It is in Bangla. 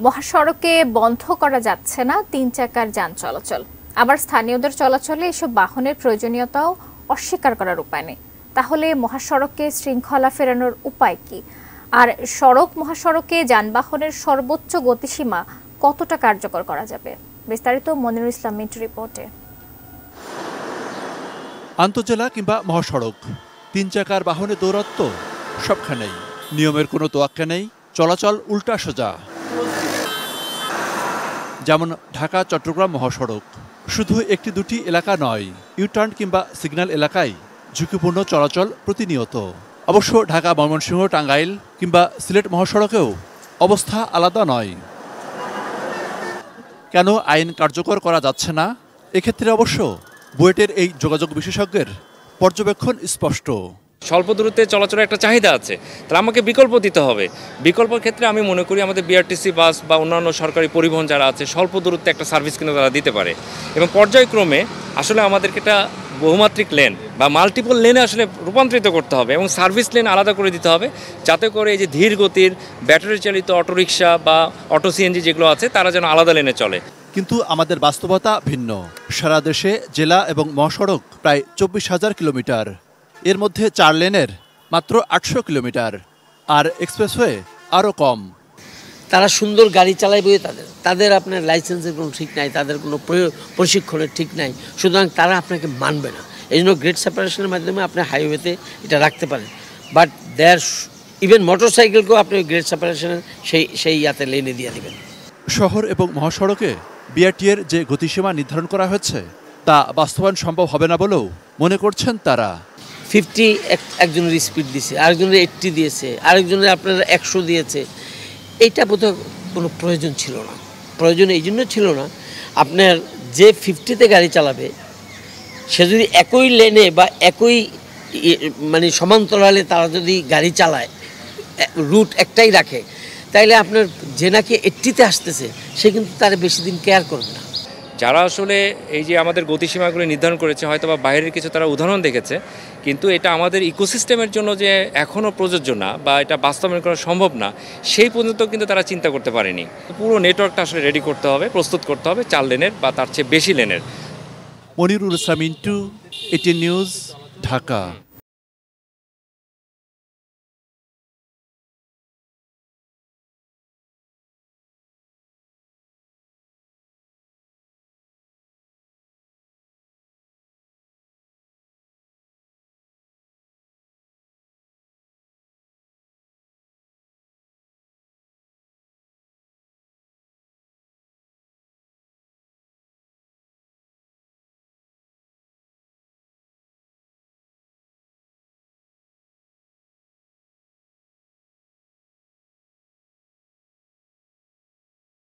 মহাসড়কে বন্ধ করা যাচ্ছে না ৩ চাকার যান চলাচল, আবার স্থানীয়দের চলাচলে এসব বাহনের প্রয়োজনীয়তাও অস্বীকার করার উপায় নেই। তাহলে মহাসড়কে শৃঙ্খলা ফেরানোর উপায় কি? আর মহাসড়কে যানবাহনের সর্বোচ্চ গতিসীমা কতটা কার্যকর করা যাবে? বিস্তারিত মনিরুল ইসলাম মিন্টু রিপোর্টে। আন্তজেলা কিংবা মহাসড়ক, ৩ চাকার বাহনে দৌরাত্ম্য সবখানেই, নিয়মের কোনো তোয়াক্কা নেই, চলাচল উল্টা সোজা। যেমন ঢাকা চট্টগ্রাম মহাসড়ক, শুধু একটি দুটি এলাকা নয়, ইউটার্ন কিংবা সিগন্যাল এলাকায় ঝুঁকিপূর্ণ চলাচল প্রতিনিয়ত। অবশ্য ঢাকা ময়মনসিংহ টাঙ্গাইল কিংবা সিলেট মহাসড়কেও অবস্থা আলাদা নয়। কেন আইন কার্যকর করা যাচ্ছে না? এক্ষেত্রে অবশ্য বুয়েটের এই যোগাযোগ বিশেষজ্ঞের পর্যবেক্ষণ স্পষ্ট। স্বল্প দূরত্বে চলাচলের একটা চাহিদা আছে, তাহলে আমাকে বিকল্প দিতে হবে। বিকল্পের ক্ষেত্রে আমি মনে করি আমাদের বিআরটিসি বাস বা অন্যান্য সরকারি পরিবহন যারা আছে স্বল্প দূরত্বে একটা সার্ভিস কিন্তু তারা দিতে পারে, এবং পর্যায়ক্রমে আসলে আমাদেরকে একটা বহুমাত্রিক লেন বা মাল্টিপল লেনে আসলে রূপান্তরিত করতে হবে এবং সার্ভিস লেন আলাদা করে দিতে হবে, যাতে করে এই যে ধীর গতির ব্যাটারি চালিত অটোরিকশা বা অটো সিএনজি যেগুলো আছে তারা যেন আলাদা লেনে চলে। কিন্তু আমাদের বাস্তবতা ভিন্ন। সারা দেশে জেলা এবং মহাসড়ক প্রায় ২৪,০০০ কিলোমিটার, এর মধ্যে ৪ লেনের মাত্র ৮০০ কিলোমিটার, আর এক্সপ্রেসওয়ে আরও কম। তারা সুন্দর গাড়ি চালাইবে, তাদের আপনার লাইসেন্সের কোনো ঠিক নাই, তাদের কোনো প্রশিক্ষণের ঠিক নাই, সুতরাং তারা আপনাকে মানবে না। এই জন্য গ্রেড সেপারেশনের মাধ্যমে আপনি হাইওয়েতে এটা রাখতে পারেন, বাট দেয়ার ইভেন মোটরসাইকেলকেও আপনি গ্রেড সেপারেশনের সেই ইয়াতে লেনে দিয়ে দেবেন। শহর এবং মহাসড়কে বিআরটিএর যে গতিসীমা নির্ধারণ করা হয়েছে তা বাস্তবায়ন সম্ভব হবে না বলেও মনে করছেন তারা। 50 একজনের স্পিড দিয়েছে, আরেকজনের 80 দিয়েছে, আরেকজনের আপনার 100 দিয়েছে। এইটা বোধহয় কোনো প্রয়োজন ছিল না। প্রয়োজন এই জন্য ছিল না, আপনার যে 50-তে গাড়ি চালাবে সে যদি একই লেনে বা একই মানে সমান্তরালে তারা যদি গাড়ি চালায়, রুট একটাই রাখে, তাইলে আপনার যে নাকি 80-তে আসতেছে সে কিন্তু তার বেশি দিন কেয়ার করবে না। যারা আসলে এই যে আমাদের গতিসীমাগুলো নির্ধারণ করেছে, হয়তো বা বাইরের কিছু তারা উদাহরণ দেখেছে, কিন্তু এটা আমাদের ইকোসিস্টেমের জন্য যে এখনও প্রযোজ্য না বা এটা বাস্তবায়ন করা সম্ভব না, সেই পর্যন্ত কিন্তু তারা চিন্তা করতে পারেনি। পুরো নেটওয়ার্কটা আসলে রেডি করতে হবে, প্রস্তুত করতে হবে 4 লেনের বা তার চেয়ে বেশি লেনের। Monirul Islam Mintu, ATN news, Dhaka.